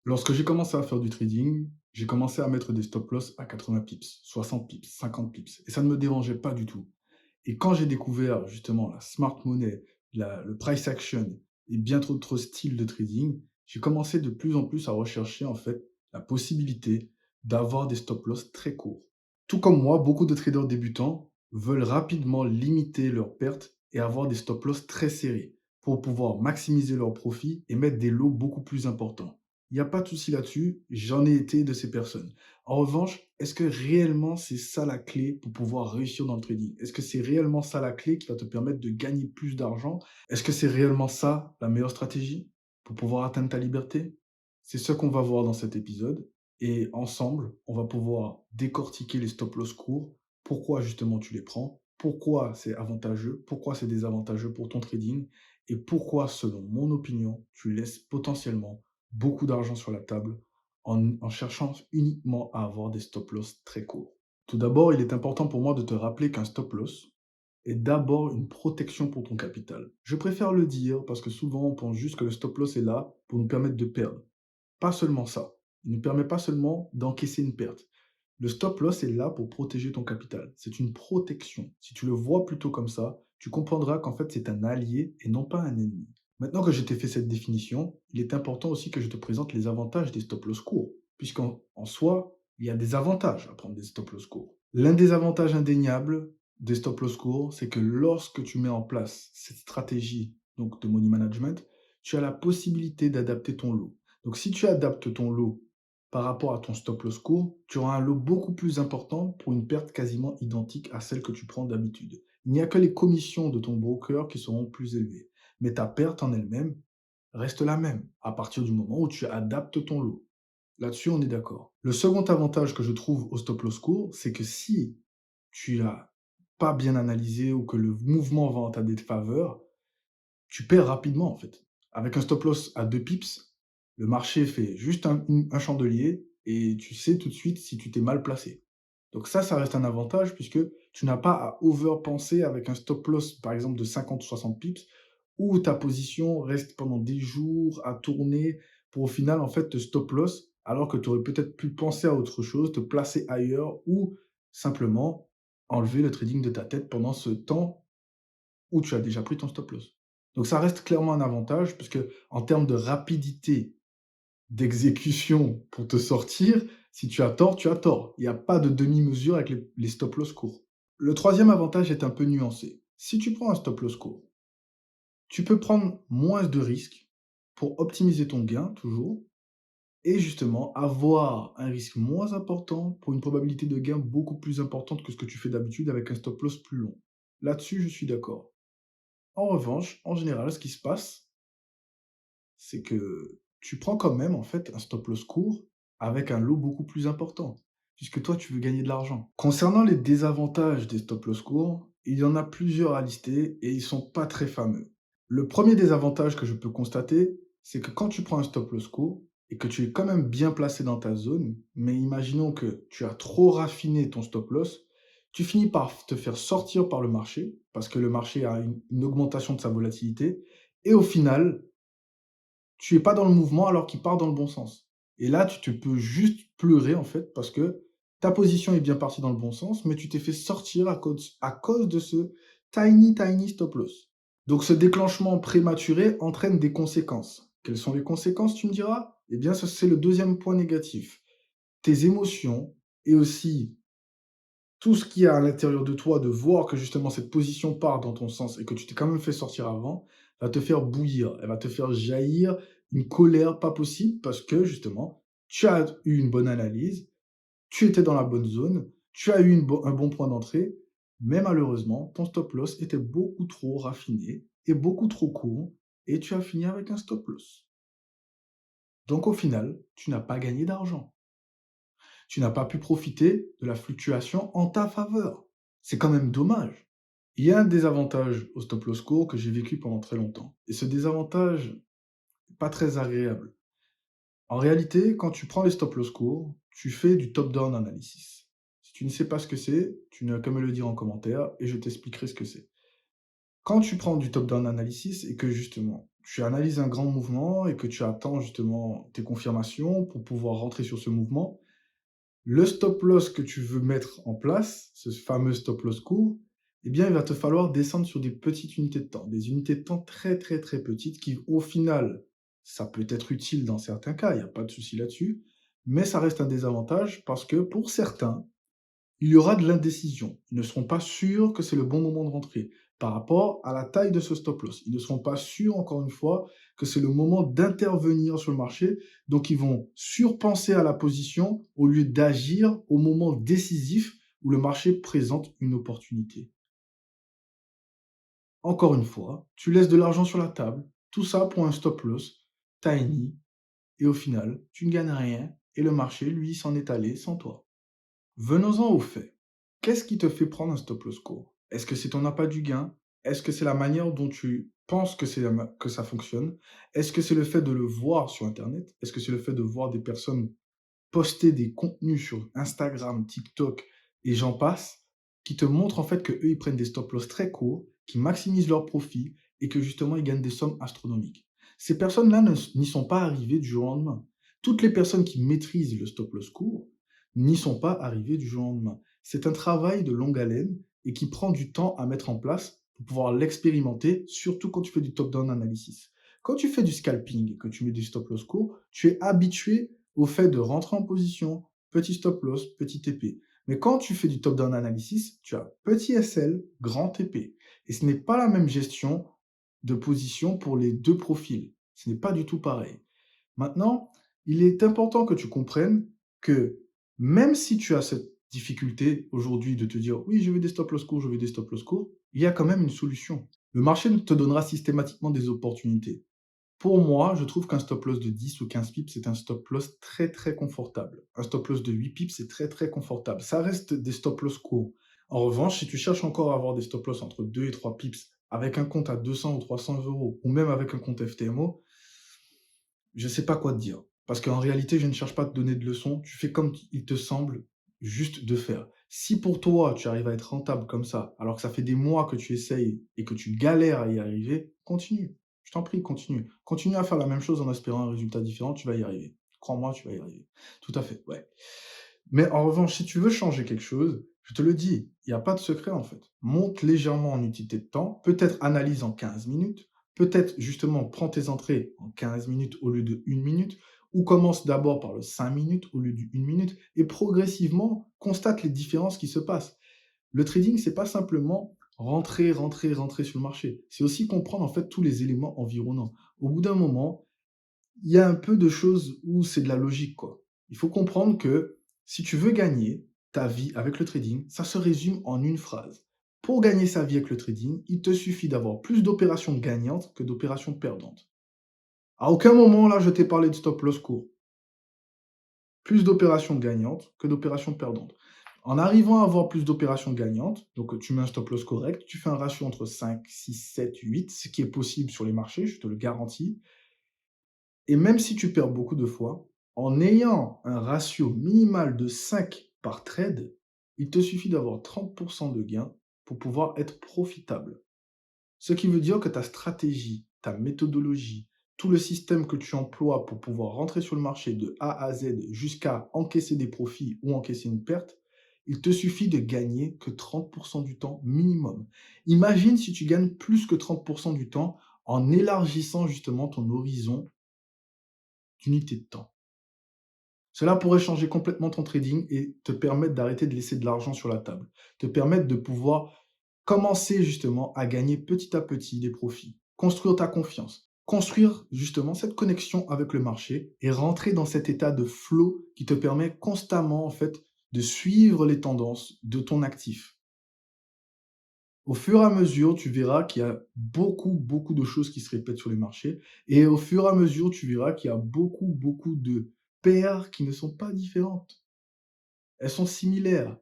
Lorsque j'ai commencé à faire du trading, j'ai commencé à mettre des stop loss à 80 pips, 60 pips, 50 pips, et ça ne me dérangeait pas du tout. Et quand j'ai découvert justement la smart money, le price action et bien d'autres styles de trading, j'ai commencé de plus en plus à rechercher en fait la possibilité d'avoir des stop loss très courts. Tout comme moi, beaucoup de traders débutants veulent rapidement limiter leurs pertes et avoir des stop loss très serrés pour pouvoir maximiser leurs profits et mettre des lots beaucoup plus importants. Il n'y a pas de souci là-dessus, j'en ai été de ces personnes. En revanche, est-ce que réellement c'est ça la clé pour pouvoir réussir dans le trading? Est-ce que c'est réellement ça la clé qui va te permettre de gagner plus d'argent? Est-ce que c'est réellement ça la meilleure stratégie pour pouvoir atteindre ta liberté? C'est ce qu'on va voir dans cet épisode et ensemble, on va pouvoir décortiquer les stop loss courts, pourquoi justement tu les prends, pourquoi c'est avantageux, pourquoi c'est désavantageux pour ton trading et pourquoi, selon mon opinion, tu laisses potentiellement beaucoup d'argent sur la table en cherchant uniquement à avoir des stop loss très courts. Tout d'abord, il est important pour moi de te rappeler qu'un stop loss est d'abord une protection pour ton capital. Je préfère le dire parce que souvent on pense juste que le stop loss est là pour nous permettre de perdre. Pas seulement ça. Il ne permet pas seulement d'encaisser une perte. Le stop loss est là pour protéger ton capital. C'est une protection. Si tu le vois plutôt comme ça, tu comprendras qu'en fait c'est un allié et non pas un ennemi. Maintenant que je t'ai fait cette définition, il est important aussi que je te présente les avantages des stop loss courts, puisqu'en soi, il y a des avantages à prendre des stop loss courts. L'un des avantages indéniables des stop loss courts, c'est que lorsque tu mets en place cette stratégie donc de money management, tu as la possibilité d'adapter ton lot. Donc si tu adaptes ton lot par rapport à ton stop loss court, tu auras un lot beaucoup plus important pour une perte quasiment identique à celle que tu prends d'habitude. Il n'y a que les commissions de ton broker qui seront plus élevées, mais ta perte en elle-même reste la même à partir du moment où tu adaptes ton lot. Là-dessus, on est d'accord. Le second avantage que je trouve au stop loss court, c'est que si tu as pas bien analysé ou que le mouvement va en ta défaveur, tu perds rapidement en fait. Avec un stop loss à 2 pips, le marché fait juste un chandelier et tu sais tout de suite si tu t'es mal placé. Donc ça reste un avantage puisque tu n'as pas à overpenser avec un stop loss, par exemple, de 50 ou 60 pips, où ta position reste pendant des jours à tourner pour au final, en fait, te stop loss, alors que tu aurais peut-être pu penser à autre chose, te placer ailleurs ou simplement enlever le trading de ta tête pendant ce temps où tu as déjà pris ton stop loss. Donc ça reste clairement un avantage puisque en termes de rapidité d'exécution pour te sortir, si tu as tort, tu as tort. Il n'y a pas de demi-mesure avec les stop loss courts. Le troisième avantage est un peu nuancé. Si tu prends un stop loss court, tu peux prendre moins de risques pour optimiser ton gain toujours et justement avoir un risque moins important pour une probabilité de gain beaucoup plus importante que ce que tu fais d'habitude avec un stop loss plus long. Là-dessus, je suis d'accord. En revanche, en général, ce qui se passe, c'est que tu prends quand même, en fait, un stop loss court avec un lot beaucoup plus important, puisque toi, tu veux gagner de l'argent. Concernant les désavantages des stop loss courts, il y en a plusieurs à lister et ils sont pas très fameux. Le premier désavantage que je peux constater, c'est que quand tu prends un stop loss court et que tu es quand même bien placé dans ta zone, mais imaginons que tu as trop raffiné ton stop loss, tu finis par te faire sortir par le marché, parce que le marché a une augmentation de sa volatilité, et au final, tu es pas dans le mouvement alors qu'il part dans le bon sens. Et là, tu te peux juste pleurer en fait parce que ta position est bien partie dans le bon sens, mais tu t'es fait sortir à cause de ce tiny stop loss. Donc ce déclenchement prématuré entraîne des conséquences. Quelles sont les conséquences, tu me diras? Eh bien, ça, c'est le deuxième point négatif. Tes émotions et aussi tout ce qu'il y a à l'intérieur de toi, de voir que justement cette position part dans ton sens et que tu t'es quand même fait sortir avant, va te faire bouillir. Elle va te faire jaillir une colère pas possible parce que justement, tu as eu une bonne analyse, tu étais dans la bonne zone, tu as eu un bon point d'entrée, mais malheureusement, ton stop loss était beaucoup trop raffiné et beaucoup trop court et tu as fini avec un stop loss. Donc au final, tu n'as pas gagné d'argent. Tu n'as pas pu profiter de la fluctuation en ta faveur. C'est quand même dommage. Il y a un désavantage au stop loss court que j'ai vécu pendant très longtemps. Et ce désavantage n'est pas très agréable. En réalité, quand tu prends les stop loss courts, tu fais du top-down analysis. Si tu ne sais pas ce que c'est, tu n'as qu'à me le dire en commentaire et je t'expliquerai ce que c'est. Quand tu prends du top-down analysis et que justement tu analyses un grand mouvement et que tu attends justement tes confirmations pour pouvoir rentrer sur ce mouvement, le stop loss que tu veux mettre en place, ce fameux stop loss court, eh bien, il va te falloir descendre sur des petites unités de temps, des unités de temps très, très, très petites qui, au final, ça peut être utile dans certains cas, il n'y a pas de souci là-dessus, mais ça reste un désavantage parce que pour certains, il y aura de l'indécision. Ils ne seront pas sûrs que c'est le bon moment de rentrer par rapport à la taille de ce stop loss. Ils ne seront pas sûrs, encore une fois, que c'est le moment d'intervenir sur le marché. Donc, ils vont surpenser à la position au lieu d'agir au moment décisif où le marché présente une opportunité. Encore une fois, tu laisses de l'argent sur la table, tout ça pour un stop loss tiny, et au final, tu ne gagnes rien et le marché, lui, s'en est allé sans toi. Venons-en aux faits. Qu'est-ce qui te fait prendre un stop loss court? Est-ce que c'est ton appât du gain? Est-ce que c'est la manière dont tu penses que, que ça fonctionne? Est-ce que c'est le fait de le voir sur Internet? Est-ce que c'est le fait de voir des personnes poster des contenus sur Instagram, TikTok et j'en passe, qui te montrent en fait que eux ils prennent des stop loss très courts, qui maximisent leurs profits et que justement ils gagnent des sommes astronomiques. Ces personnes-là n'y sont pas arrivées du jour au lendemain. Toutes les personnes qui maîtrisent le stop loss court n'y sont pas arrivées du jour au lendemain. C'est un travail de longue haleine et qui prend du temps à mettre en place pour pouvoir l'expérimenter, surtout quand tu fais du top-down analysis. Quand tu fais du scalping et que tu mets du stop loss court, tu es habitué au fait de rentrer en position, petit stop loss, petit TP. Mais quand tu fais du top-down analysis, tu as petit SL, grand TP. Et ce n'est pas la même gestion de position pour les deux profils. Ce n'est pas du tout pareil. Maintenant, il est important que tu comprennes que même si tu as cette difficulté aujourd'hui de te dire oui, je veux des stop loss courts, je veux des stop loss courts, il y a quand même une solution. Le marché te donnera systématiquement des opportunités. Pour moi, je trouve qu'un stop loss de 10 ou 15 pips, c'est un stop loss très très confortable. Un stop loss de 8 pips, c'est très très confortable. Ça reste des stop loss courts. En revanche, si tu cherches encore à avoir des stop loss entre 2 et 3 pips, avec un compte à 200 ou 300 euros, ou même avec un compte FTMO, je ne sais pas quoi te dire. Parce qu'en réalité, je ne cherche pas à te donner de leçons. Tu fais comme il te semble juste de faire. Si pour toi, tu arrives à être rentable comme ça, alors que ça fait des mois que tu essayes et que tu galères à y arriver, continue. Je t'en prie, continue. Continue à faire la même chose en espérant un résultat différent, tu vas y arriver. Crois-moi, tu vas y arriver. Tout à fait, ouais. Mais en revanche, si tu veux changer quelque chose, je te le dis, il n'y a pas de secret en fait. Monte légèrement en utilité de temps, peut-être analyse en 15 minutes, peut-être justement prends tes entrées en 15 minutes au lieu de 1 minute, ou commence d'abord par le 5 minutes au lieu du 1 minute, et progressivement constate les différences qui se passent. Le trading, c'est pas simplement rentrer, rentrer, rentrer sur le marché. C'est aussi comprendre en fait tous les éléments environnants. Au bout d'un moment, il y a un peu de choses où c'est de la logique, quoi. Il faut comprendre que si tu veux gagner ta vie avec le trading, ça se résume en une phrase. Pour gagner sa vie avec le trading, il te suffit d'avoir plus d'opérations gagnantes que d'opérations perdantes. À aucun moment, là, je t'ai parlé de stop loss court. Plus d'opérations gagnantes que d'opérations perdantes. En arrivant à avoir plus d'opérations gagnantes, donc tu mets un stop loss correct, tu fais un ratio entre 5, 6, 7, 8, ce qui est possible sur les marchés, je te le garantis. Et même si tu perds beaucoup de fois, en ayant un ratio minimal de 5 par trade, il te suffit d'avoir 30% de gains pour pouvoir être profitable. Ce qui veut dire que ta stratégie, ta méthodologie, tout le système que tu emploies pour pouvoir rentrer sur le marché de A à Z jusqu'à encaisser des profits ou encaisser une perte, il te suffit de gagner que 30% du temps minimum. Imagine si tu gagnes plus que 30% du temps en élargissant justement ton horizon d'unité de temps. Cela pourrait changer complètement ton trading et te permettre d'arrêter de laisser de l'argent sur la table, te permettre de pouvoir commencer justement à gagner petit à petit des profits, construire ta confiance, construire justement cette connexion avec le marché et rentrer dans cet état de flow qui te permet constamment en fait de suivre les tendances de ton actif. Au fur et à mesure, tu verras qu'il y a beaucoup, beaucoup de choses qui se répètent sur les marchés. Et au fur et à mesure, tu verras qu'il y a beaucoup, beaucoup de paires qui ne sont pas différentes. Elles sont similaires.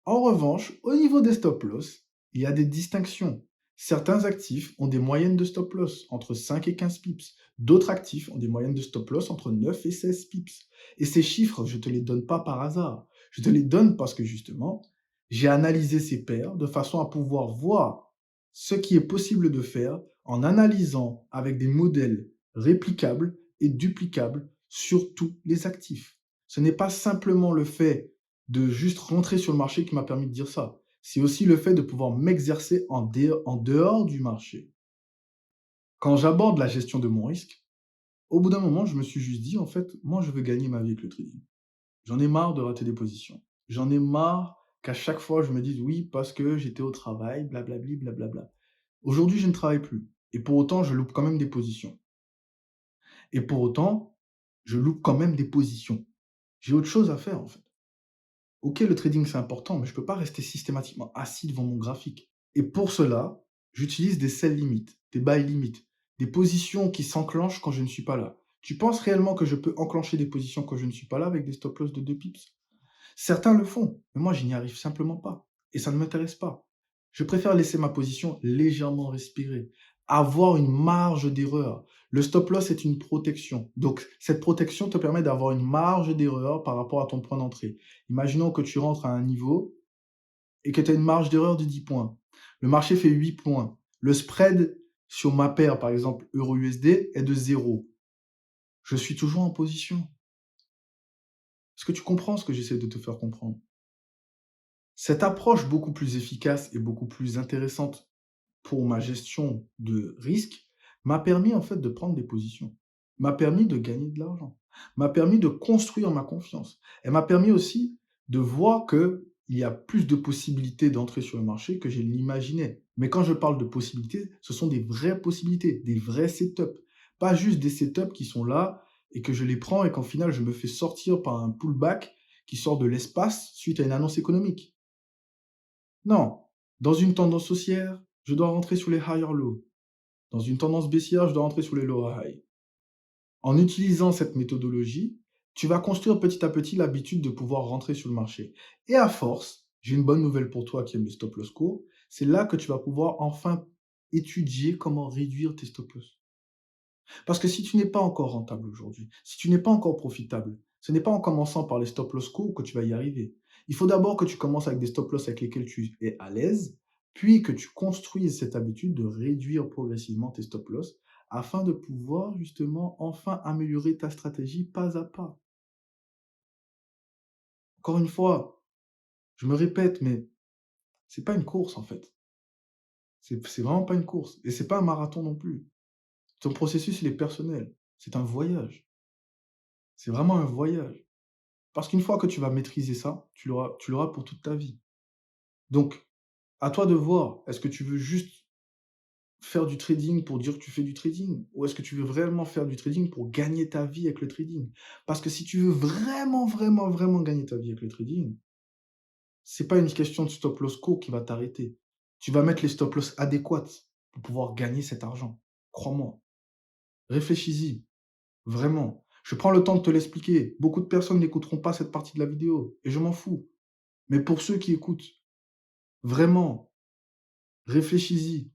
En revanche, au niveau des stop loss, il y a des distinctions. Certains actifs ont des moyennes de stop loss entre 5 et 15 pips. D'autres actifs ont des moyennes de stop loss entre 9 et 16 pips. Et ces chiffres, je ne te les donne pas par hasard. Je te les donne parce que justement, j'ai analysé ces paires de façon à pouvoir voir ce qui est possible de faire en analysant avec des modèles réplicables et duplicables sur tous les actifs. Ce n'est pas simplement le fait de juste rentrer sur le marché qui m'a permis de dire ça. C'est aussi le fait de pouvoir m'exercer en dehors du marché. Quand j'aborde la gestion de mon risque, au bout d'un moment, je me suis juste dit, en fait, moi, je veux gagner ma vie avec le trading. J'en ai marre de rater des positions. J'en ai marre qu'à chaque fois, je me dise oui, parce que j'étais au travail, blablabli, blablabla. Aujourd'hui, je ne travaille plus. Et pour autant, je loupe quand même des positions. Et pour autant, je loupe quand même des positions. J'ai autre chose à faire, en fait. Ok, le trading, c'est important, mais je ne peux pas rester systématiquement assis devant mon graphique. Et pour cela, j'utilise des sell limites, des buy limites, des positions qui s'enclenchent quand je ne suis pas là. Tu penses réellement que je peux enclencher des positions quand je ne suis pas là avec des stop loss de 2 pips? Certains le font, mais moi, je n'y arrive simplement pas. Et ça ne m'intéresse pas. Je préfère laisser ma position légèrement respirer, avoir une marge d'erreur. Le stop loss est une protection. Donc, cette protection te permet d'avoir une marge d'erreur par rapport à ton point d'entrée. Imaginons que tu rentres à un niveau et que tu as une marge d'erreur de 10 points. Le marché fait 8 points. Le spread sur ma paire, par exemple euro-USD, est de 0. Je suis toujours en position. Est-ce que tu comprends ce que j'essaie de te faire comprendre? Cette approche beaucoup plus efficace et beaucoup plus intéressante pour ma gestion de risque m'a permis en fait de prendre des positions, m'a permis de gagner de l'argent, m'a permis de construire ma confiance. Elle m'a permis aussi de voir qu'il y a plus de possibilités d'entrer sur le marché que je ne l'imaginais. Mais quand je parle de possibilités, ce sont des vraies possibilités, des vrais setups, pas juste des setups qui sont là et que je les prends et qu'en final je me fais sortir par un pullback qui sort de l'espace suite à une annonce économique. Non, dans une tendance haussière, je dois rentrer sur les higher low. Dans une tendance baissière, je dois rentrer sur les lower high. En utilisant cette méthodologie, tu vas construire petit à petit l'habitude de pouvoir rentrer sur le marché. Et à force, j'ai une bonne nouvelle pour toi qui aime les stop loss courts, c'est là que tu vas pouvoir enfin étudier comment réduire tes stop loss. Parce que si tu n'es pas encore rentable aujourd'hui, si tu n'es pas encore profitable, ce n'est pas en commençant par les stop loss courts que tu vas y arriver. Il faut d'abord que tu commences avec des stop loss avec lesquels tu es à l'aise, puis que tu construises cette habitude de réduire progressivement tes stop loss afin de pouvoir justement enfin améliorer ta stratégie pas à pas. Encore une fois, je me répète, mais c'est pas une course en fait. C'est vraiment pas une course. Et c'est pas un marathon non plus. Ton processus, il est personnel. C'est un voyage. C'est vraiment un voyage. Parce qu'une fois que tu vas maîtriser ça, tu l'auras pour toute ta vie. Donc, à toi de voir, est-ce que tu veux juste faire du trading pour dire que tu fais du trading? Ou est-ce que tu veux vraiment faire du trading pour gagner ta vie avec le trading? Parce que si tu veux vraiment, vraiment, vraiment gagner ta vie avec le trading, c'est pas une question de stop loss court qui va t'arrêter. Tu vas mettre les stop loss adéquats pour pouvoir gagner cet argent. Crois-moi. Réfléchis-y. Vraiment. Je prends le temps de te l'expliquer. Beaucoup de personnes n'écouteront pas cette partie de la vidéo. Et je m'en fous. Mais pour ceux qui écoutent, vraiment, réfléchis-y.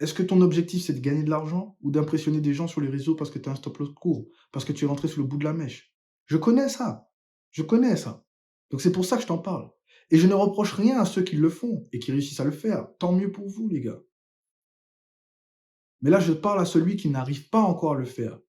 Est-ce que ton objectif, c'est de gagner de l'argent ou d'impressionner des gens sur les réseaux parce que tu as un stop loss court, parce que tu es rentré sur le bout de la mèche? Je connais ça. Je connais ça. Donc c'est pour ça que je t'en parle. Et je ne reproche rien à ceux qui le font et qui réussissent à le faire. Tant mieux pour vous, les gars. Mais là, je parle à celui qui n'arrive pas encore à le faire.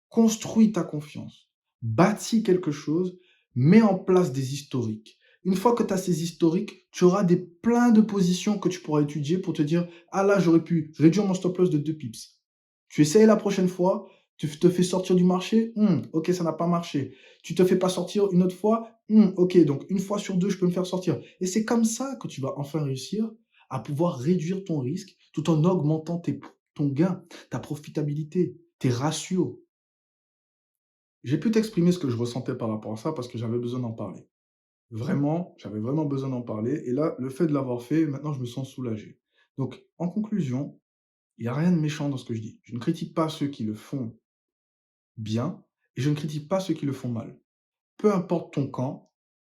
Construis ta confiance. Bâtis quelque chose. Mets en place des historiques. Une fois que tu as ces historiques, tu auras plein de positions que tu pourras étudier pour te dire, ah là, j'aurais pu réduire mon stop loss de 2 pips. Tu essayes la prochaine fois, tu te fais sortir du marché, ok, ça n'a pas marché. Tu te fais pas sortir une autre fois, ok, donc une fois sur deux, je peux me faire sortir. Et c'est comme ça que tu vas enfin réussir à pouvoir réduire ton risque tout en augmentant ton gain, ta profitabilité, tes ratios. J'ai pu t'exprimer ce que je ressentais par rapport à ça parce que j'avais besoin d'en parler. Vraiment, j'avais vraiment besoin d'en parler. Et là, le fait de l'avoir fait, maintenant, je me sens soulagé. Donc, en conclusion, il n'y a rien de méchant dans ce que je dis. Je ne critique pas ceux qui le font bien et je ne critique pas ceux qui le font mal. Peu importe ton camp,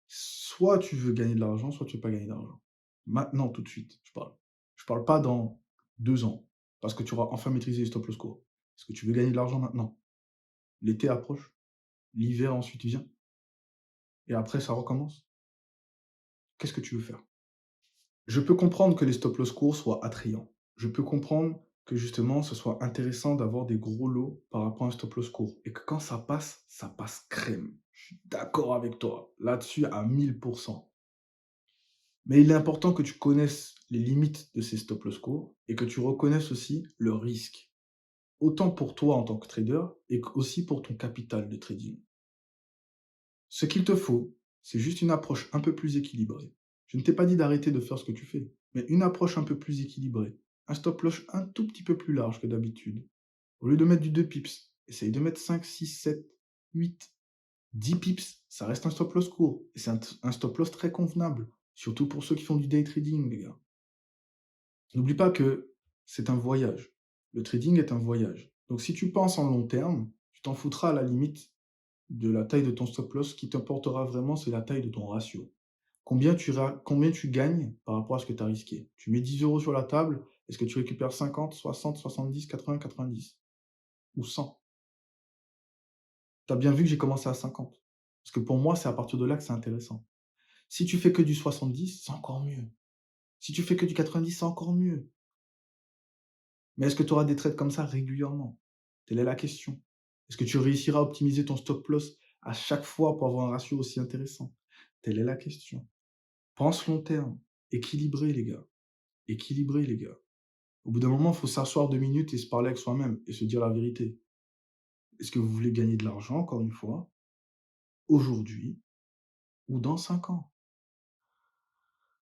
soit tu veux gagner de l'argent, soit tu veux pas gagner d'argent. Maintenant, tout de suite, je parle. Je parle pas dans 2 ans, parce que tu auras enfin maîtrisé les stop loss courts. Est-ce que tu veux gagner de l'argent maintenant? L'été approche, l'hiver ensuite vient, et après ça recommence. Qu'est-ce que tu veux faire? Je peux comprendre que les stop loss courts soient attrayants. Je peux comprendre que justement, ce soit intéressant d'avoir des gros lots par rapport à un stop loss court et que quand ça passe crème. Je suis d'accord avec toi, là-dessus à 1000%. Mais il est important que tu connaisses les limites de ces stop loss courts et que tu reconnaisses aussi le risque, autant pour toi en tant que trader et aussi pour ton capital de trading. Ce qu'il te faut, c'est juste une approche un peu plus équilibrée. Je ne t'ai pas dit d'arrêter de faire ce que tu fais, mais une approche un peu plus équilibrée. Un stop loss un tout petit peu plus large que d'habitude. Au lieu de mettre du 2 pips, essaye de mettre 5, 6, 7, 8, 10 pips. Ça reste un stop loss court. Et c'est un stop loss très convenable. Surtout pour ceux qui font du day trading, les gars. N'oublie pas que c'est un voyage. Le trading est un voyage. Donc si tu penses en long terme, tu t'en foutras à la limite de la taille de ton stop loss. Ce qui t'importera vraiment, c'est la taille de ton ratio. Combien tu gagnes par rapport à ce que tu as risqué. Tu mets 10 euros sur la table, est-ce que tu récupères 50, 60, 70, 80, 90 ou 100? Tu as bien vu que j'ai commencé à 50. Parce que pour moi, c'est à partir de là que c'est intéressant. Si tu fais que du 70, c'est encore mieux. Si tu fais que du 90, c'est encore mieux. Mais est-ce que tu auras des trades comme ça régulièrement? Telle est la question. Est-ce que tu réussiras à optimiser ton stop loss à chaque fois pour avoir un ratio aussi intéressant? Telle est la question. Pense long terme. Équilibré, les gars. Équilibré, les gars. Au bout d'un moment, il faut s'asseoir 2 minutes et se parler avec soi-même et se dire la vérité. Est-ce que vous voulez gagner de l'argent, encore une fois, aujourd'hui ou dans 5 ans?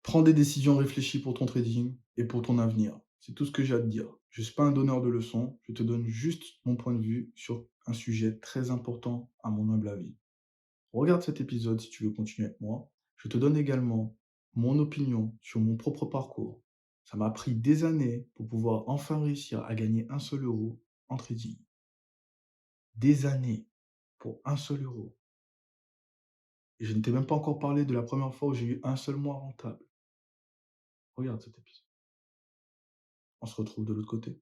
Prends des décisions réfléchies pour ton trading et pour ton avenir. C'est tout ce que j'ai à te dire. Je ne suis pas un donneur de leçons, je te donne juste mon point de vue sur un sujet très important à mon humble avis. Regarde cet épisode si tu veux continuer avec moi. Je te donne également mon opinion sur mon propre parcours. Ça m'a pris des années pour pouvoir enfin réussir à gagner un seul euro en trading. Des années pour un seul euro. Et je ne t'ai même pas encore parlé de la première fois où j'ai eu un seul mois rentable. Regarde cet épisode. On se retrouve de l'autre côté.